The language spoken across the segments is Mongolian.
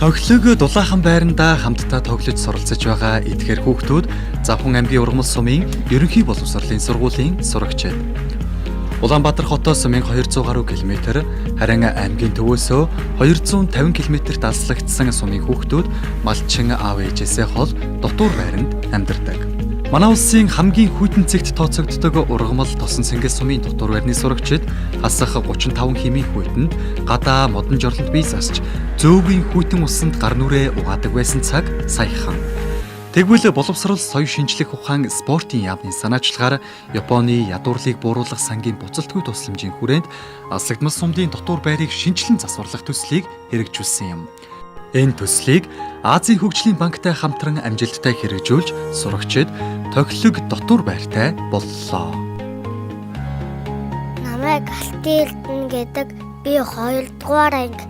Тоглог дулаахан байранда хамтдаа тоглож суралцж байгаа эдгээр хүүхдүүд Завхан аймгийн Ургамал сумын ерөнхий боловсролын сургуулийн сурагчид. Улаанбаатар хотоос 1200 гаруй км, харин аймгийн төвөөсөө 250 км далслагдсан сумын хүүхдүүд малчин аав ээжээсээ хол дотуур байранд амьдардаг. Манай улсын хамгийн хүйтэн цэгт тооцогддог Ургамал Тосон Сэнгэл сумын дотуур байрны сурагчид хасах 35 хэмийн хүйтэнд гадаа модон жорлонд бие засч зөөвгийн хүйтэн усанд гар нүрээ угаадаг байсан цаг саяхан. Тэгвэл боловсрол соёл шинжлэх ухаан спортын яамны санаачлагаар Японы ядуурлыг бууруулах сангийн буцалтгүй тусламжийн хүрээнд Асагдмал сумдын дотуур байрыг шинжилэн засварлах төслийг хэрэгжүүлсэн юм. Энэ төслийг Азийн хөгжлийн банктай хамтран амжилттай хэрэгжүүлж сурагчид тоглог дотуур байртай боллоо. Намайг Алтын гэдэг би 2 дугаар анги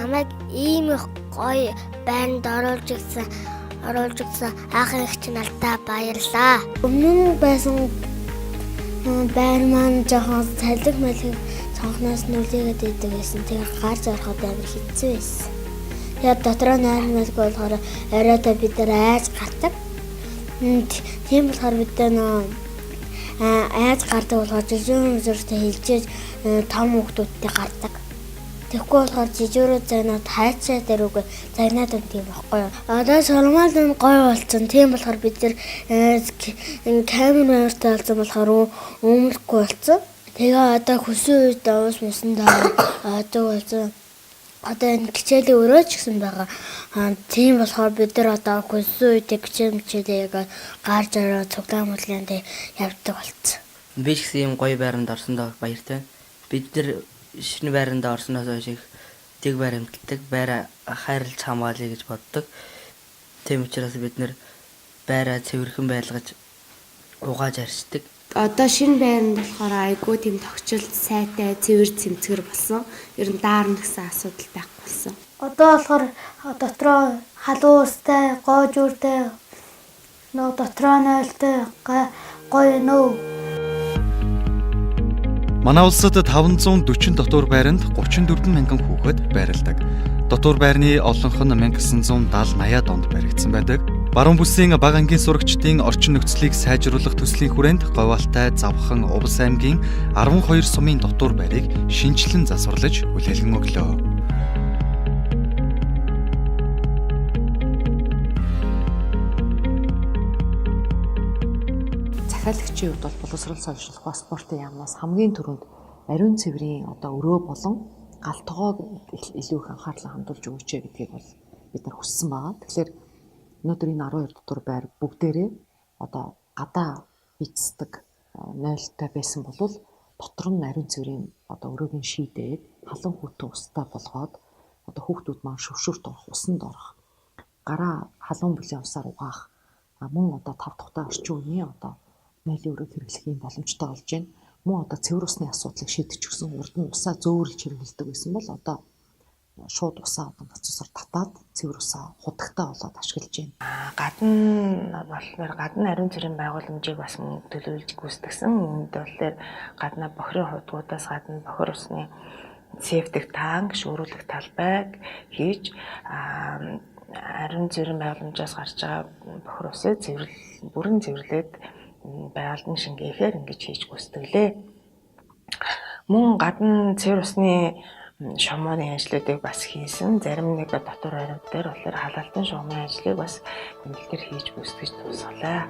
намайг ийм их гоё байранд оруулж ирсэн ахын их чинь алдаа баярлаа. Өмнө нь байсан байр маань жоохон цалиг малыг цонхноос нүлээгээд идэг байсан. Тэгэхээр гарч ороход амар хэцүү байсан. Тэгээд дотроо найрмалг болохоор оройдоо бид нар айж гардаг. Тийм болохоор бид айж гардаг болохоор жижигэн зүрхтэй хилжээж том хүүхдүүдтэй гардаг. Тэгэхгүй болохоор жижигрүү зайнаад хайцаа дэрүүгээ зайнаад өгдөг юм баггүй юу. Одоо сурмал нь гоё болсон. Тийм болохоор бид нар камераартай болсон болохоор өмөлөхгүй болсон. Тэгээ одоо хөсөн үед уус мөсөн даадаг болсон. Одоо энэ хичээлийн өрөөч гэсэн байгаа. Тийм болохоор бид нар одоо хөсөн үед хичээлээ гарч ороо цуглаан мөлөнд явдаг болсон. Би ч гэсэн юм гоё байранд орсондоо баяртай. Бид нар шинэ байранд орсноос хойш их дэг байр амьддаг, байраа хайрлаж хамгаалъя гэж боддог. Тийм учраас бид нар байраа цэвэрхэн байлгаж угааж арчдаг. Одоо шинэ байранд болохоор айгүй тийм тогтчлт сайтай, цэвэр цэмцгэр болсон. Ер нь даарна гэсэн асуудал байхгүй болсон. Одоо болохоор дотроо халуун устай, гоожууртай, дотроо нойлтой гоё нөө. Манай улсад 540 дотуур байранд 34 мянган хүүхэд байрладаг. Дотуур байрны олонх нь 1970-80 онд баригдсан байдаг. Баруун бүсийн бага ангийн сурагчдын орчин нөхцөлийг сайжруулах төслийн хүрээнд Говьалтай, Завхан, Увс аймгийн 12 сумын дотуур байрыг шинжилэн засварлаж хүлээлгэн өглөө. Захиалагчийн хувьд бол боловсрол соёлын ухаан спортын яамнаас хамгийн түрүүнд ариун цэврийн өрөө болон галтгоог илүү их анхаарлаа хандуулж өгөөч гэдгийг бол бид нар хүссэн байгаа. Тэгэхээр өнөөдөр энэ 12 дотор байр бүгдээрээ гадаа бицдэг 0-тай байсан бол дотор нь ариун цэврийн өрөөгийн шийдээд халуун хүйтэн устай болгоод хүүхдүүд маань шөвшөрт орох, усанд орох, гараа халуун бүлийн усаар угаах, мөн 5 дахь орчин үеийн майлын өрөөг хэрэглэх юм боломжтой болж байна. Мөн цэвэр усны асуудлыг шийдэж өгсөн. Урд нь усаа зөөвөрлж хэрэглэдэг байсан бол шууд усаа процессор татаад цэвэр усаа худагтай болоод ашиглаж байна. Гадна ариун цэврийн байгууламжийг бас төлөвлөж гүйцэтгсэн. Үүнд болохоор гадна бохирын худгуудаас гадна бохир усны септик танк, шүүрүүлэх талбайг хийж ариун цэврийн байгууламжаас гарч байгаа бохир усыг бүрэн цэвэрлээд байгальд шингээхээр ингэж хийж гүйцэтгэлээ. Мөн гадна цэвэр усны шумууны ажлуудыг бас хийсэн. Зарим нэг дотор байрууд дээр болохоор халаалтын шумууны ажлыг бас нэмэлтээр хийж гүйцэтгэж тусгалаа.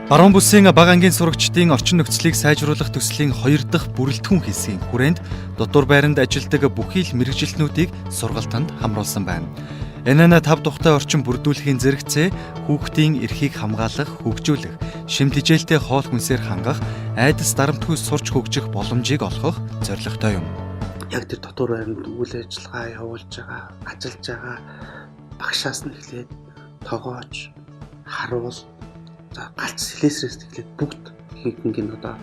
Баруун бүсийн бага ангийн сурагчдын орчин нөхцөлийг сайжруулах төслийн 2 дахь бүрэлдэхүүн хэлсийн хүрээнд дотор байранд ажилладаг бүхий л мэргэжилтнүүдийг сургалтанд хамруулсан байна. Энэ нь 5 тухтай орчин бүрдүүлэхийн зэрэгцээ хүүхдийн эрхийг хамгаалах, хөгжүүлэх, шимт хичээлтэй хоол хүнсээр хангах, айдас дарамтгүй сурч хөгжих боломжийг олгох зорилготой юм. Яг тэр дотор байранд үйл ажиллагаа явуулж байгаа, ажиллаж байгаа багшаас нь эхлээд тогооч, харуул, галц слесрээс эхлээд бүгд ихэнх одоо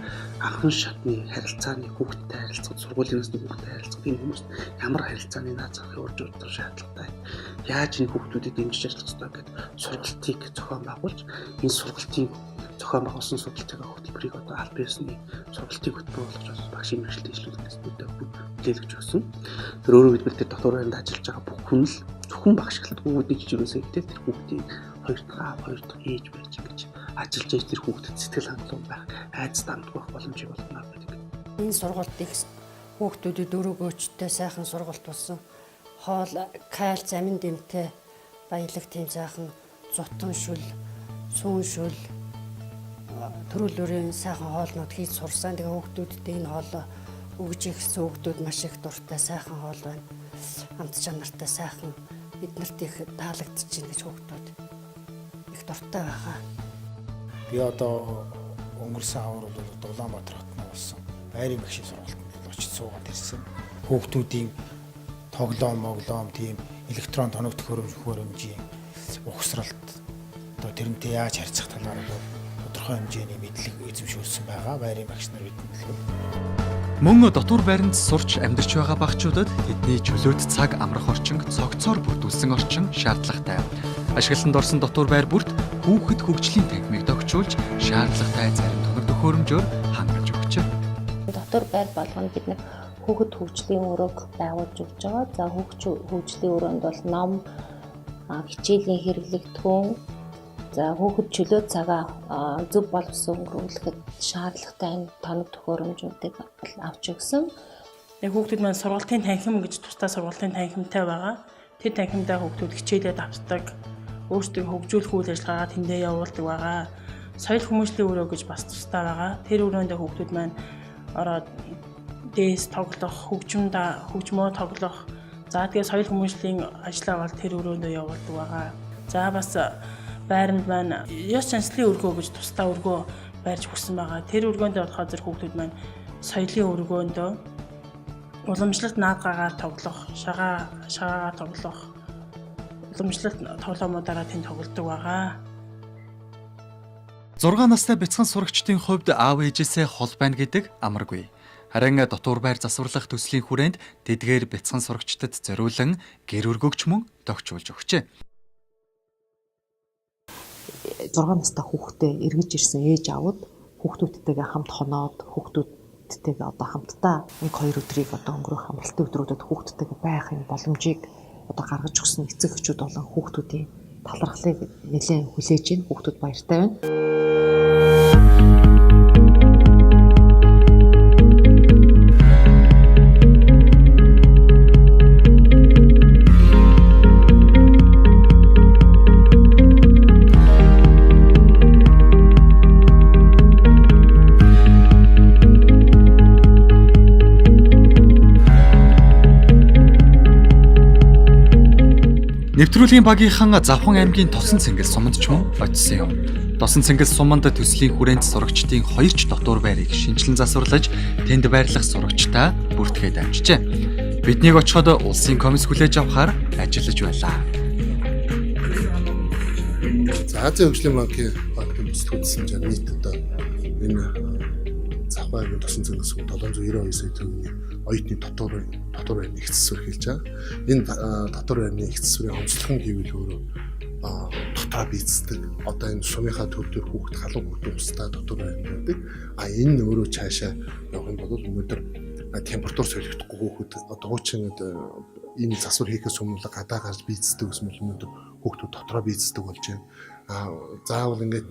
анхан шатны харилцааны хүүхдтэй харилцаа, сургуулийн насны хүүхдтэй харилцаа тийм хүмүүс ямар харилцааны наад зах явуулж удаа шаардлагатай. Яаж энэ хүүхдүүдэд дэмжиж ажиллах ёстой гэдэг сургалтыг зохион байгуулж, энэ сургалтын зохион байгуулсан сургалтын хөтөлбөрийг одоо аль биесний сургалтыг хөтөлбөр болгож багшийн мэргэжилтэд ижлүүлэх зүйлүүдэд хүлээлгэж өгсөн. Тэр өөрөөр хэлбэл тэр дотор байранд ажиллаж байгаа бүх хүн л зөвхөн багшгалт хүүхдийн жижигнээс ихтэй тэр хүүхдийн хоёр дахь ээж байж гэж ажиллаж ээж тэр хүүхдэд сэтгэл хангалуун байх, айдас дамжих боломжийг олгоно гэдэг. Энэ сургалтыг хүүхдүүдэд өрөөгөөчтэй сайхан сургалт болсон. Хоол, кальц, амин дэмтэй, баялаг тийм сайхан зутан шүл, сүүн шүл, төрөлөөрийн сайхан хоолнууд хийж сурсан. Тэгээ хүүхдүүдэд энэ хоолоо өгж ихсэн хүүхдүүд маш их дуртай сайхан хоол байна. Амт чанартай сайхан биднэрт их таалагдж байна гэж хүүхдүүд их дуртай байгаа. Би одоо өнгөрсөн авар бол Улаанбаатар хотод болсон. Байрын багшийн сургалтанд очиж суугаад ирсэн. Хүүхдүүдийн тоглоом, тийм электрон тоног төхөөрөмжийн ухсралт одоо тэрнтэй яаж харьцах талаар бол тодорхой хэмжээний мэдлэг эзэмшүүлсэн байгаа. Байрын багш нар бидэнд Мөн дотор байранд сурч амьдарч байгаа багчуудад тэдний чөлөөт цаг амрах орчин, цогцоор бүрдүүлсэн орчин шаардлагатай. Ашиглалтанд орсон дотор байр бүрт хүүхэд хөгжлийн танхимыг тогтчулж, шаардлагатай зарим тоног төхөөрөмжөөр хангаж өгч. Дотор байр болгоно бид нэг хүүхэд хөгжлийн өрөөг байгуулж өгч байгаа. За хөгжлийн өрөөнд бол ном, хичээлийн хэрэглэгдэхүүн, за хүүхэд чөлөө цагаа зөв боловсон өнгөрүүлэхэд шаардлагатай энэ тоног төхөөрөмжүүдийг авч өгсөн. Хүүхдүүд маань сургалтын танхим гэж тусдаа сургалтын танхимтай байгаа. Тэр танхимдаа хүүхдүүд хичээлээд авдаг. Өөрсдөө хөгжүүлэх үйл ажиллагаагаа тэндээ явуулдаг байгаа. Соёл хүмүүжлийн өрөө гэж бас тусдаа байгаа. Тэр өрөөндөө хүүхдүүд маань ороод дээс тоглох, хөгжмөө тоглох. За тэгээ соёл хүмүүжлийн ажлаа бол тэр өрөөндөө явуулдаг байгаа. За бас байранд маань ёс занслын өргөө гэж тусдаа өргөө байрж өгсөн байгаа. Тэр өргөөндөө болохоор зэрэг хүүхдүүд маань соёлын өргөөндөө уламжлалт наадгаагаар тоглох, шагаагаар тоглох, уламжлалт тоглоомуудаараа тэнд тоглодог байгаа. 6 настай бяцхан сурагчдын хувьд аав ээжээсээ хол байна гэдэг амаргүй. Харин дотор байр засварлах төслийн хүрээнд тэдгээр бяцхан сурагчдад зориулан гэр өргөгч мөн тогтчулж өгчээ. 6 настай хүүхдээ эргэж ирсэн ээж аавд хүүхдүүдтэйгээ хамт хоноод хүүхдүүдтэйгээ одоо хамтдаа 1-2 өдрийг одоо өнгөрөх амралтын өдрүүдэд хүүхдүүдтэйгээ байхын боломжийг одоо гаргаж өгсөн эцэг эхчүүд болон хүүхдүүдийн талархлыг нэлээд хүлээж байна. Хүүхдүүд баяртай байна. Нэвтрүүлгийн багийнхан Завхан аймгийн Тосон цэнгэл суманд ч мөн очисон юм. Тосон цэнгэл суманд төслийн хүрээнд сурагчдын 2 ч дотор байрыг шинжилэн засварлаж тэнд байрлах сурагчтай бүртгээд амжжээ. Биднийг очиход улсын комисс хүлээж авахаар ажиллаж байлаа. За Азийн хөгжлийн банкын төсөлтөдсөн чинь нийт одоо энэ Завхан аймгийн Тосон цэнгэл сум 792 сая төгрөгийн оюутны дотор байрны их засвар хэлж байгаа. Энэ дотор байрны их засварын онцлог нь гэвэл өөрөө дотроо бийцдэг. Одоо энэ сумынхаа төр төр хүүхэд халуун хүүхдийн устдаа дотор байрны байдаг. Энэ өөрөө цаашаа явах юм бол өнөөдөр температур солигдохгүй хүүхэд одоо хуучин энэ засвар хийхээс өмнө гадаа гарч бийцдэг гэсэн бол өнөөдөр хүүхдүүд дотроо бийцдэг болж байна. Заавал ингээд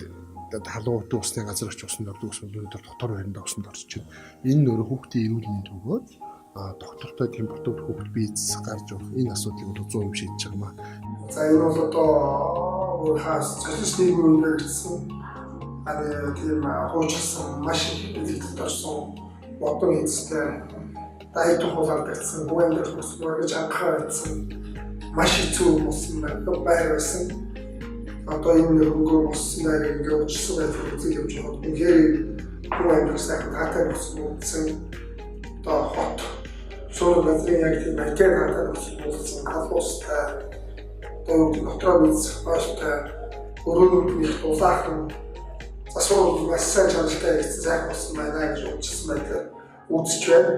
халуун хүүхдийн усны газар очиж усанд ордог гэсэн бол өнөөдөр дотор байранд усанд орж байна. Энэ өөрөө хүүхдийн эрүүл мэнд өгөөд доктортой температур хүүхэд бийц гарч явах энэ асуудлыг 100% шийдэж байгаа маа. За энэ бол одоо хаас социалистийн үеэр гэсэн тийм хуучилсан маш их дэлгэцд орсон бодон эцтэй дайдах хулгайлагдсан бүгэндэр хөсмөр гэж анхаарсан маш хэцүү болсон байр байсан. Одоо энэ хөнгөө болсон байрыг ингээд уучсан байдлыг үзэл явж байгаа. Тэгэхээр бүгэндэр сайхан хатаа болсон одоо хот суур газрын яг тийм маягаар хатаа болсон халуустай дотроо бийц бааштай өрөөнүүд улаахан засвар маш сайн чанартай гэсэн сайхан болсон байна гэж үзсэн байдлаар үзэж байна.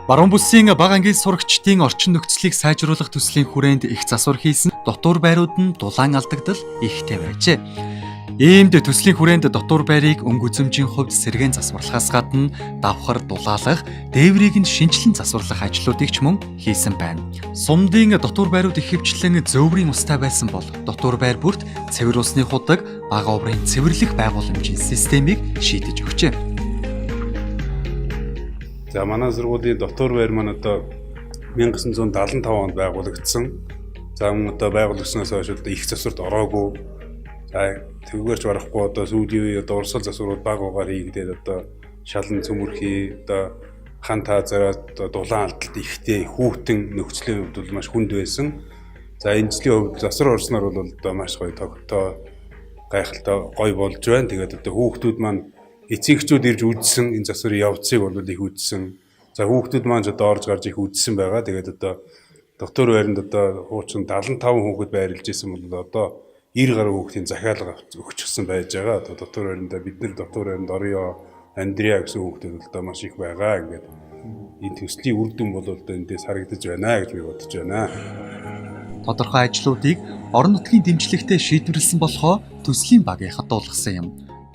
Баруун бүсийн бага ангийн сурагчдын орчин нөхцөлийг сайжруулах төслийн хүрээнд их засвар хийсэн дотуур байрууд нь дулаан алдагдал ихтэй байжээ. Иймд төслийн хүрээнд дотуур байрыг өнгө үзэмжийн хувьд сэргээн засварлахаас гадна давхар дулаалах, дээврийг нь шинчлэн засварлах ажлуудыг ч мөн хийсэн байна. Сумдын дотуур байрууд ихэвчлэн зөөврийн устай байсан бол дотуур байр бүрт цэвэр усны худаг, бага оврын цэвэрлэх байгууламжийн системийг шийдэж өгчээ. За манай сургуулийн дотуур байр маань одоо 1975 онд байгуулагдсан. За мөн одоо байгуулагдсанаас хойш одоо их засварт ороогүй. За тэгвэрч барахгүй одоо сүүлийн үеийн одоо урсгал засварууд бага угаар хийгдээд одоо шалан цөмөрхий одоо хан таазаараа одоо дулаан алдалт ихтэй хүүтэн нөхцөлийн хувьд бол маш хүнд байсан. За энэ жилийн хувьд засвар орсноор бол одоо маш гоё тогтоо гайхалтай гоё болж байна. Тэгээд одоо хүүхдүүд маань эцэгчүүд ирж үзсэн энэ засварын явцыг бол их үзсэн. За хүүхдүүд маань ч одоо орж гарч их үзсэн байгаа. Тэгээд одоо дотуур байранд одоо хуучин 75 хүүхэд байрлаж исэн бол одоо 90 гаруй хүүхдийн захиалга өгчихсэн байж байгаа. Одоо дотуур байранд бид нар дотуур байранд Орио, Андреа гэсэн хүүхдүүд бол одоо маш их байгаа. Ингээд энэ төслийн үр дүн бол одоо эндээс харагдаж байна гэж би бодож байна. Тодорхой ажлуудыг орон нутгийн дэмжлэгтэй шийдвэрлсэн болохоо төслийн багийнхад дуулгасан юм.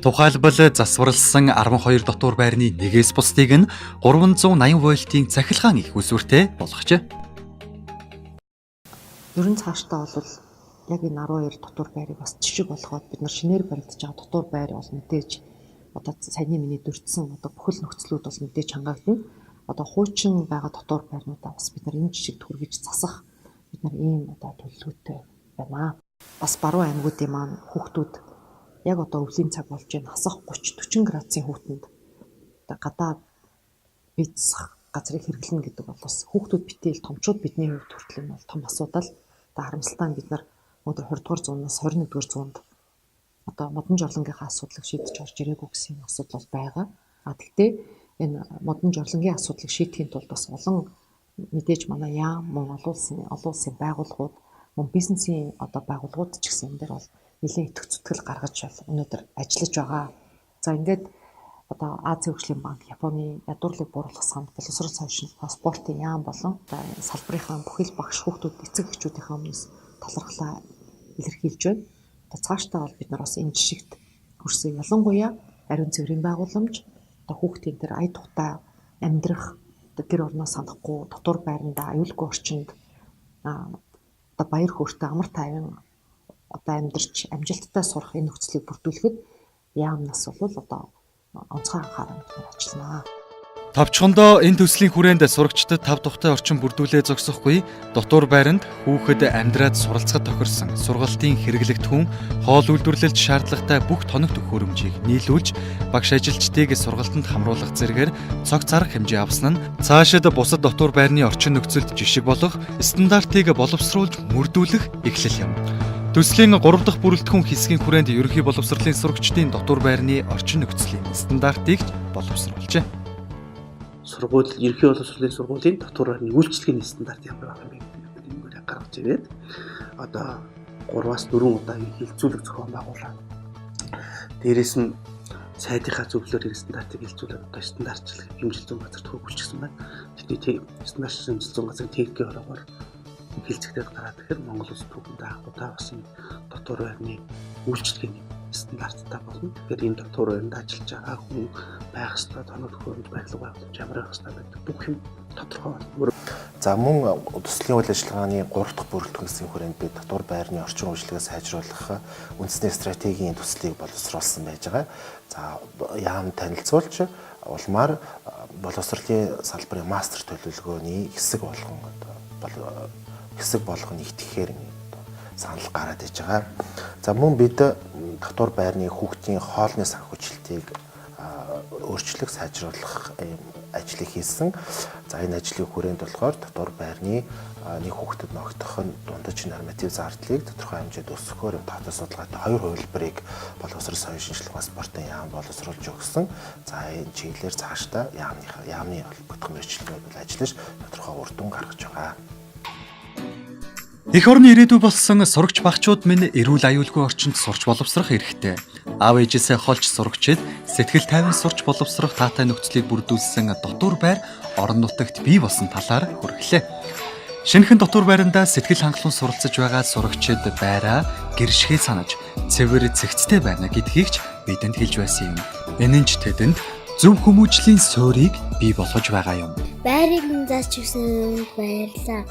Тухайлбал засварлсан 12 дотуур байрны нэгээс бусдыг нь 380 вольтын цахилгаан их үсвэртэй болгожээ. Ер нь цаашдаа бол яг энэ 12 дотуур байрыг бас жижиг болгоод бид нар шинээр баригдаж байгаа дотуур байр бол мэдээж одоо саяны миний дурдсан одоо бүхэл нөхцлүүд бол мэдээж хангаагдана. Одоо хуучин байгаа дотуур байрнуудаа бас бид нар энэ жижиг түргэж засах бид нар ийм одоо төлөвлөгөөтэй байна. Бас баруун аймагуудын маань хүүхдүүд яг одоо өвлийн цаг болж байна. Хасах 30-40 градусын хүүтэнд одоо гадаа бицсах газрыг хэрэглэнэ гэдэг бол бас хүүхдүүд битэл томчууд бидний хувьд хүртэл нь бол том асуудал. Одоо харамсалтай нь бид нар өнөөдөр 20 дугаар зуунаас 21 дугаар зуунд одоо модон жорлонгийнхаа асуудлыг шийдэж орж ирээгүй гэсэн асуудал бол байгаа. Гэхдээ энэ модон жорлонгийн асуудлыг шийдэхийн тулд бас олон мэдээж манай яам мөн олон улсын байгууллагууд мөн бизнесийн одоо байгууллагууд ч гэсэн энэ дээр бол нэлээд итгэх зүтгэл гаргаж өнөөдөр ажиллаж байгаа. За ингээд одоо Азийн хөгжлийн банк, Японы ядуурлыг бууруулах санд боловсрол сайжруулах спортын яам болон салбарынхаа бүхэл багш хүүхдүүд эцэг эхчүүдийнхээ өмнөөс талархлаа илэрхийлж байна. Одоо цаашдаа бол бид нар бас энэ жишгт хүрсэн ялангуяа ариун цэврийн байгууламж одоо хүүхдийн тэр ая тухтай амьдрах гэр орноо санахгүй дотуур байранда аюулгүй орчинд одоо баяр хөөртэй амар тайван одоо амьдарч амжилттай сурах энэ нөхцөлийг бүрдүүлэхэд яамнаас бол одоо онцгой анхаарал ажиллана. Тавчхондоо энэ төслийн хүрээнд сурагчдад тав тухтай орчин бүрдүүлээ зогсохгүй дотуур байранд хүүхэд амьдраад суралцахад тохирсон сургалтын хэрэглэгдэхүүн хоол үйлдвэрлэлд шаардлагатай бүх тоног төхөөрөмжийг нийлүүлж багш ажилчдыг сургалтанд хамруулах зэргээр цог зарах хэмжээ авсан нь цаашид бусад дотуур байрны орчин нөхцөлд жишг болох стандартыг боловсруулж мөрдүүлэх эхлэл юм. Төслийн 3 дахь бүрэлдэхүүн хэсгийн хүрээнд ерөнхий боловсролын сурагчдын дотуур байрны орчин нөхцөлийн стандартыг боловсруулжээ. Сургууль ерөнхий боловсролын сургуулийн дотуур байрны үйлчлэгээний стандарт ямар байх юм бэ гэдэг нэгээр гаргаж ирээд одоо 3-аас 4 удаа хилцүүлэг зохион байгуулаад дээрээс нь сайдынхаа зөвлөлөөр энэ стандартыг хилцүүлээд одоо стандартчлах хэмжил зүйн газар төгөлчихсөн байна. Тэдний стандарт хэмжил зүйн газрын техникийн хорогоор хилцэгдээд гараад тэгэхээр Монгол улс түүхэнд анхудаа бас энэ дотуур байрны үйлчлэгээний стандарттай болно. Тэгэхээр энэ дотуур байранд ажиллаж байгаа хүн байх ёстой, тоног төхөөрөмж барилга байгууламж ямар байх ёстой гэдэг бүх юм тодорхой байна. За мөн төслийн үйл ажиллагааны 3 дахь бүрэлдэхүүн хэсгийн хүрээнд би дотуур байрны орчин үйлчлэгээ сайжруулах үндэсний стратегийн төслийг боловсруулсан байж байгаа. За яам танилцуулж улмаар боловсролын салбарын мастер төлөвлөгөөний хэсэг болгон нэгтгэхээр санал гараад иж байгаа. За мөн бид дотуур байрны хүүхдийн хоолны санхүүжилтийг өөрчлөх, сайжруулах ажлыг хийсэн. За энэ ажлын хүрээнд болохоор дотуур байрны нэг хүүхдэд ногдох нь дундаж норматив зардлыг тодорхой хэмжээд өсгөхөөр татвар судалгаатай 2 хувилбарыг боловсрол соёлын шинжилгээ спортын яам боловсруулж өгсөн. За энэ чиглэлээр цаашдаа яамны холбогдох мэргэжилтүүд ажиллаж тодорхой үр дүн гаргаж байгаа. Эх орны ирээдүй болсон сурагч багчууд минь эрүүл аюулгүй орчинд сурч боловсрох эрхтэй. Аав ээжээсээ холж сурагчид сэтгэл тайван сурч боловсрох таатай нөхцөлийг бүрдүүлсэн дотор байр орон нутагт бий болсон талаар хүргэлээ. Шинэхэн дотор байрандаа сэтгэл хангалуун суралцж байгаа сурагчид байраа гэршгээ санаж цэвэр цэгцтэй байна гэдгийг ч бидэнд хэлж байсан юм. Энэ нь ч тэдэнд зөв хүмүүжлийн суурийг бий болгож байгаа юм. Байрыг минь зааж өгсөн баярлалаа.